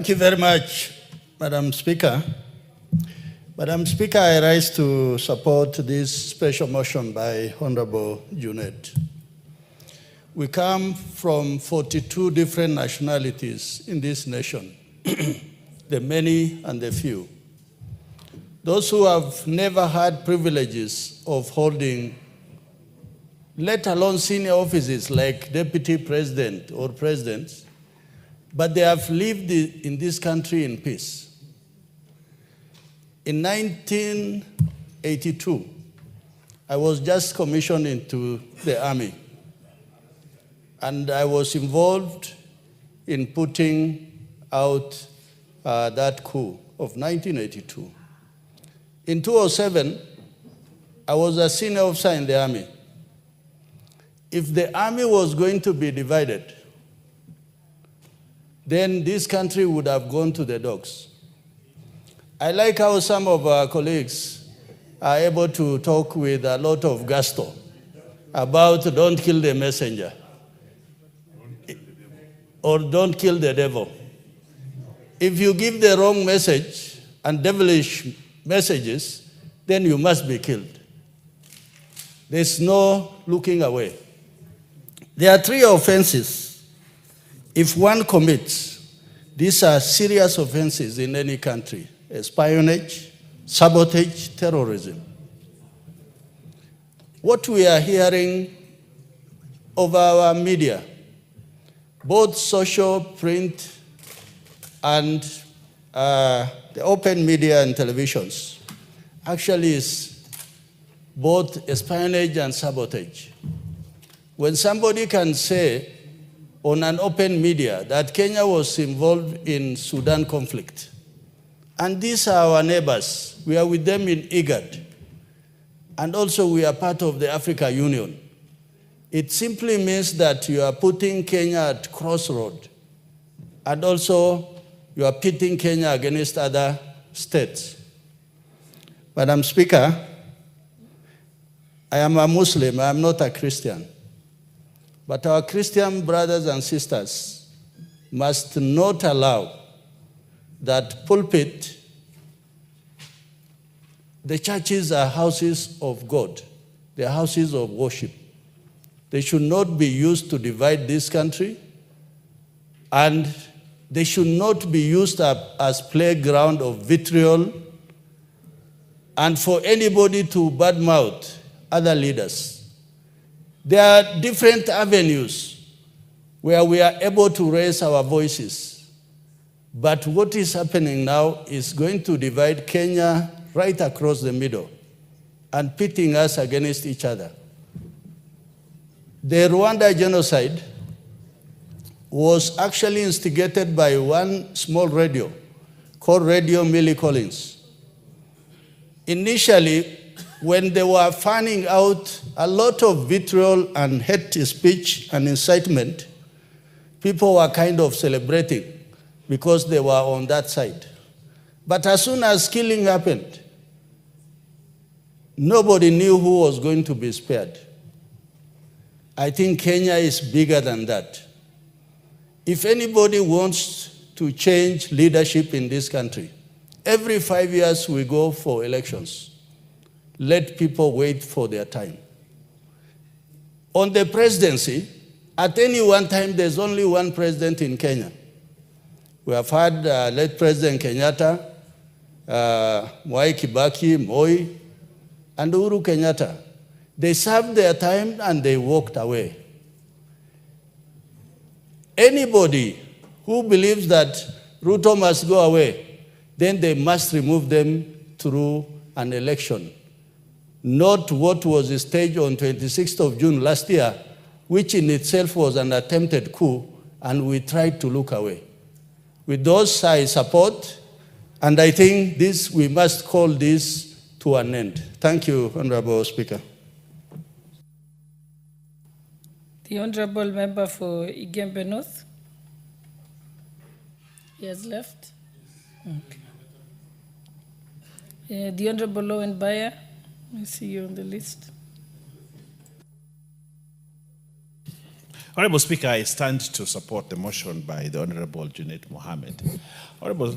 Thank you very much, Madam Speaker. Madam Speaker, I rise to support this special motion by Honorable Junet. We come from 42 different nationalities in this nation, the many and the few. Those who have never had privileges of holding, let alone senior offices like deputy president or presidents, but they have lived in this country in peace. In 1982, I was just commissioned into the army, and I was involved in putting out that coup of 1982. In 2007, I was a senior officer in the army. If the army was going to be divided, then this country would have gone to the dogs. I like how some of our colleagues are able to talk with a lot of gusto about don't kill the messenger or don't kill the devil. If you give the wrong message and devilish messages, then you must be killed. There's no looking away. There are 3 offenses. If one commits, these are serious offenses in any country: espionage, sabotage, terrorism. What we are hearing over our media, both social, print, and the open media and televisions, actually is both espionage and sabotage. When somebody can say on an open media that Kenya was involved in Sudan conflict, and these are our neighbors, we are with them in IGAD, and also we are part of the Africa Union, it simply means that you are putting Kenya at crossroad, and also you are pitting Kenya against other states. Madam Speaker, I am a Muslim, I am not a Christian. But our Christian brothers and sisters must not allow that pulpit. The churches are houses of God. They are houses of worship. They should not be used to divide this country, and they should not be used as playground of vitriol and for anybody to badmouth other leaders. There are different avenues where we are able to raise our voices. But what is happening now is going to divide Kenya right across the middle and pitting us against each other. The Rwanda genocide was actually instigated by one small radio called Radio Millie Collins. Initially, when they were finding out a lot of vitriol and hate speech and incitement, people were kind of celebrating because they were on that side. But as soon as killing happened, nobody knew who was going to be spared. I think Kenya is bigger than that. If anybody wants to change leadership in this country, every 5 years we go for elections. Let people wait for their time. On the presidency, at any one time, there's only one president in Kenya. We have had late President Kenyatta, Mwai Kibaki, Moi, and Uhuru Kenyatta. They served their time and they walked away. Anybody who believes that Ruto must go away, then they must remove them through an election. Not what was staged on 26th of June last year, which in itself was an attempted coup, and we tried to look away. With those, I support, and I think we must call this to an end. Thank you, Honorable Speaker. The Honorable Member for Igembe North. He has left. Okay. The Honorable Lowen Bayer. I see you on the list. Honorable Speaker, I stand to support the motion by the Honorable Junaid Mohammed. Honorable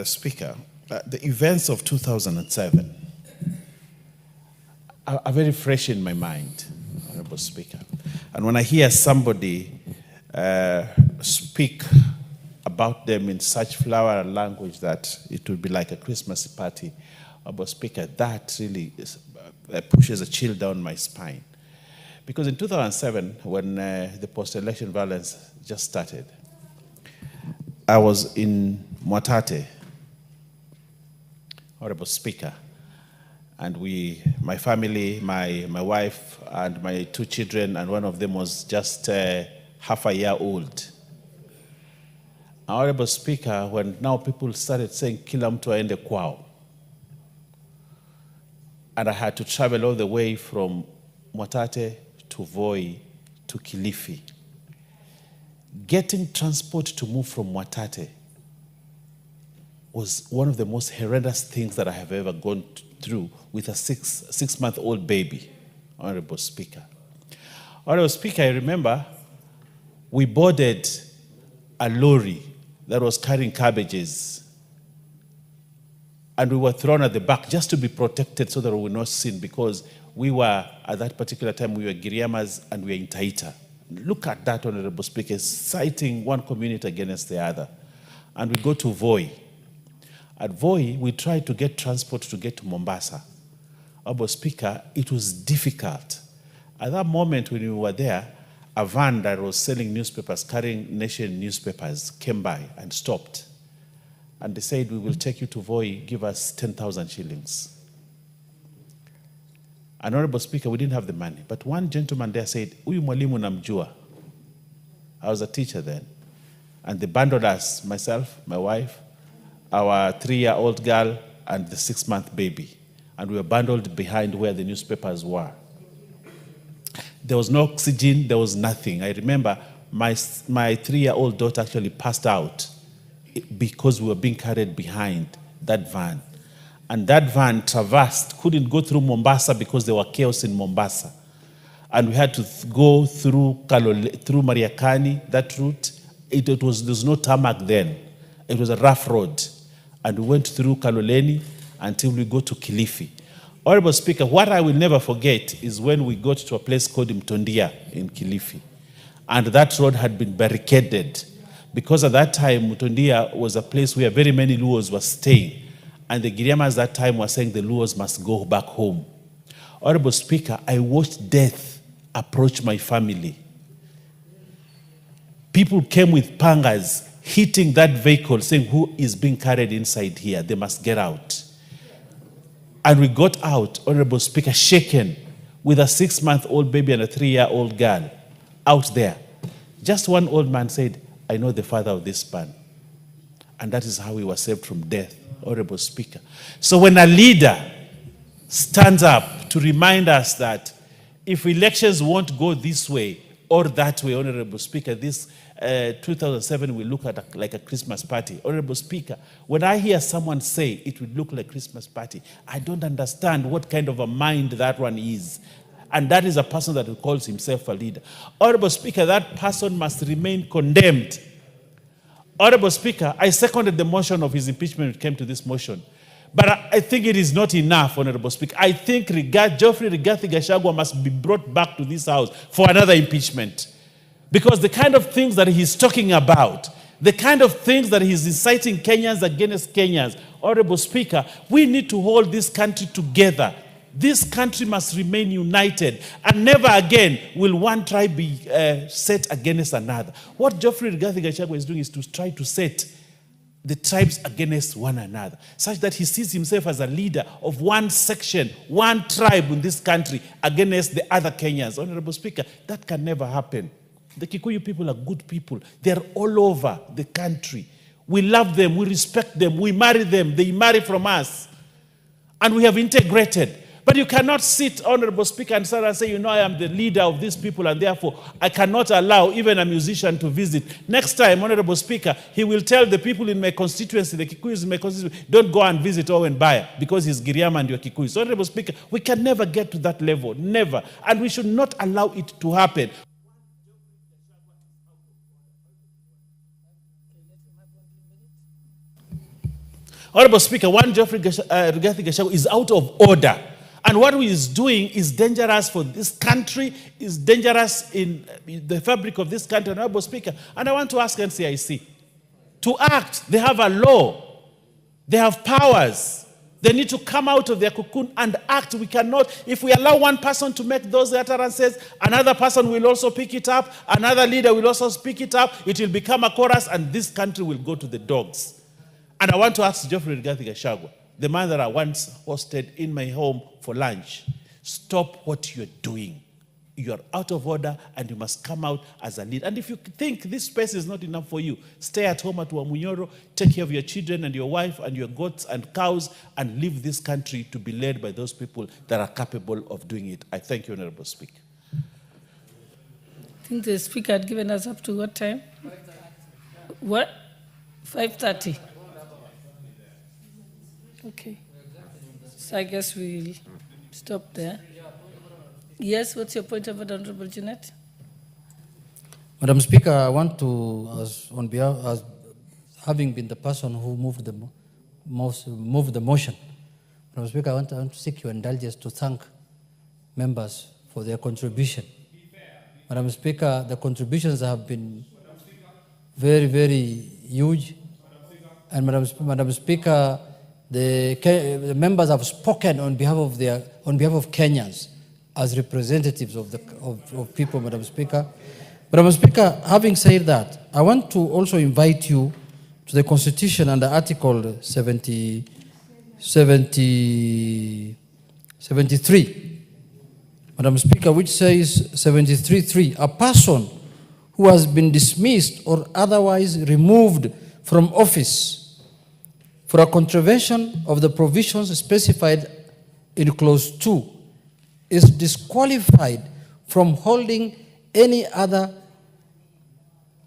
Speaker, the events of 2007 are very fresh in my mind, Honorable Speaker. And when I hear somebody speak about them in such flowery language that it would be like a Christmas party, Honorable Speaker, that really pushes a chill down my spine. Because in 2007, when the post-election violence just started, I was in Mwatate, Honorable Speaker, and my family, my wife, and my 2 children, and one of them was just half a year old. Honorable Speaker, when now people started saying, kila mtu aende kwao, and I had to travel all the way from Mwatate to Voi to Kilifi. Getting transport to move from Mwatate was one of the most horrendous things that I have ever gone through with a six-month-old baby, Honorable Speaker. Honorable Speaker, I remember we boarded a lorry that was carrying cabbages, and we were thrown at the back just to be protected so that we were not seen, because we were, at that particular time, we were Giriamas and we were in Taita. Look at that, Honorable Speaker, citing one community against the other. And we go to Voi. At Voi, we tried to get transport to get to Mombasa. Honorable Speaker, it was difficult. At that moment when we were there, a van that was selling newspapers, carrying Nation newspapers, came by and stopped. And they said, we will take you to Voi, give us 10,000 shillings. And Honorable Speaker, we didn't have the money. But one gentleman there said, Uyu mwalimu namjua. I was a teacher then. And they bundled us, myself, my wife, our 3-year-old girl, and the 6-month baby. And we were bundled behind where the newspapers were. There was no oxygen, there was nothing. I remember my 3-year-old daughter actually passed out because we were being carried behind that van. And that van traversed, couldn't go through Mombasa because there were chaos in Mombasa. And we had to go through Mariakani, that route. There was no tarmac then. It was a rough road. And we went through Kaloleni until we go to Kilifi. Honorable Speaker, what I will never forget is when we got to a place called Mtondia in Kilifi. And that road had been barricaded, because at that time, Mtondia was a place where very many Luos were staying. And the Giriamas at that time were saying the Luos must go back home. Honorable Speaker, I watched death approach my family. People came with pangas, hitting that vehicle, saying, who is being carried inside here? They must get out. And we got out, Honorable Speaker, shaken, with a 6-month-old baby and a 3-year-old girl out there. Just one old man said, I know the father of this man. And that is how we were saved from death, Honorable Speaker. So when a leader stands up to remind us that if elections won't go this way or that way, Honorable Speaker, this 2007 will look at like a Christmas party. Honorable Speaker, when I hear someone say it will look like a Christmas party, I don't understand what kind of a mind that one is. And that is a person that calls himself a leader. Honorable Speaker, that person must remain condemned. Honorable Speaker, I seconded the motion of his impeachment when it came to this motion. But I think it is not enough, Honorable Speaker. I think Geoffrey Rigathi Gachagua must be brought back to this House for another impeachment. Because the kind of things that he's talking about, the kind of things that he's inciting Kenyans against Kenyans, Honorable Speaker, we need to hold this country together. This country must remain united, and never again will one tribe be set against another. What Geoffrey Rigathi Gachagua is doing is to try to set the tribes against one another, such that he sees himself as a leader of one section, one tribe in this country against the other Kenyans. Honorable Speaker, that can never happen. The Kikuyu people are good people. They're all over the country. We love them, we respect them, we marry them, they marry from us. And we have integrated. But you cannot sit, Honorable Speaker, and start and say, you know, I am the leader of these people, and therefore I cannot allow even a musician to visit. Next time, Honorable Speaker, he will tell the people in my constituency, the Kikuyus in my constituency, don't go and visit Owen Baya because he's Giriama and you're Kikuyu. So, Honorable Speaker, we can never get to that level, never. And we should not allow it to happen. Honorable Speaker, one Geoffrey Rigathi Gachagua is out of order. And what he is doing is dangerous for this country, is dangerous in the fabric of this country, Honorable Speaker. And I want to ask NCIC to act. They have a law. They have powers. They need to come out of their cocoon and act. We cannot, if we allow one person to make those utterances, another person will also pick it up, another leader will also pick it up, it will become a chorus, and this country will go to the dogs. And I want to ask Geoffrey Rigathi Gachagua, the man that I once hosted in my home for lunch, stop what you're doing. You're out of order and you must come out as a leader. And if you think this space is not enough for you, stay at home at Wamunyoro, take care of your children and your wife and your goats and cows, and leave this country to be led by those people that are capable of doing it. I thank you, Honorable Speaker. I think the Speaker had given us up to what time? What? 5:30. Okay. So I guess we'll stop there. Yes, what's your point of order, Honorable Jeanette? Madam Speaker, I want to, on behalf, as having been the person who moved the motion, Madam Speaker, I want to seek your indulgence to thank members for their contribution. Madam Speaker, the contributions have been very, very huge. And Madam Speaker, the members have spoken on behalf of Kenyans as representatives of people, Madam Speaker. Madam Speaker, having said that, I want to also invite you to the Constitution under Article 73, Madam Speaker, which says 73.3, a person who has been dismissed or otherwise removed from office for a contravention of the provisions specified in Clause 2 is disqualified from holding any other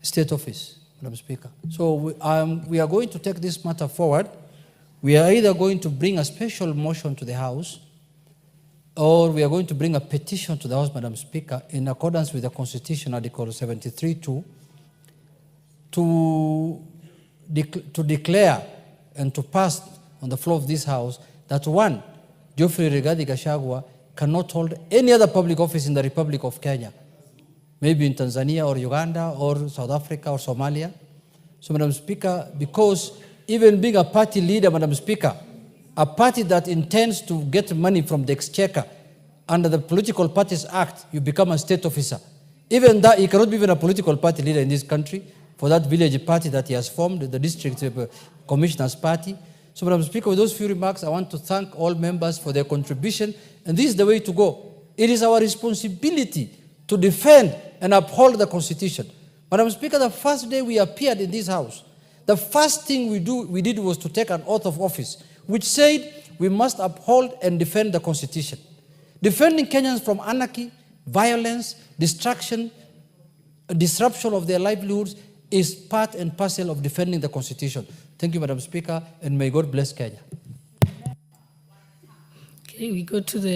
state office, Madam Speaker. So we are going to take this matter forward. We are either going to bring a special motion to the House, or we are going to bring a petition to the House, Madam Speaker, in accordance with the Constitution, Article 73.2, to declare and to pass on the floor of this House that one, Geoffrey Rigathi Gachagua cannot hold any other public office in the Republic of Kenya, maybe in Tanzania or Uganda or South Africa or Somalia. So, Madam Speaker, because even being a party leader, Madam Speaker, a party that intends to get money from the exchequer under the Political Parties Act, you become a state officer. Even that, he cannot be even a political party leader in this country for that village party that he has formed, the district commissioner's party. So, Madam Speaker, with those few remarks, I want to thank all members for their contribution, and this is the way to go. It is our responsibility to defend and uphold the Constitution. Madam Speaker, the first day we appeared in this House, the first thing we did was to take an oath of office, which said we must uphold and defend the Constitution. Defending Kenyans from anarchy, violence, destruction, disruption of their livelihoods is part and parcel of defending the Constitution. Thank you, Madam Speaker, and may God bless Kenya. Okay, we go to the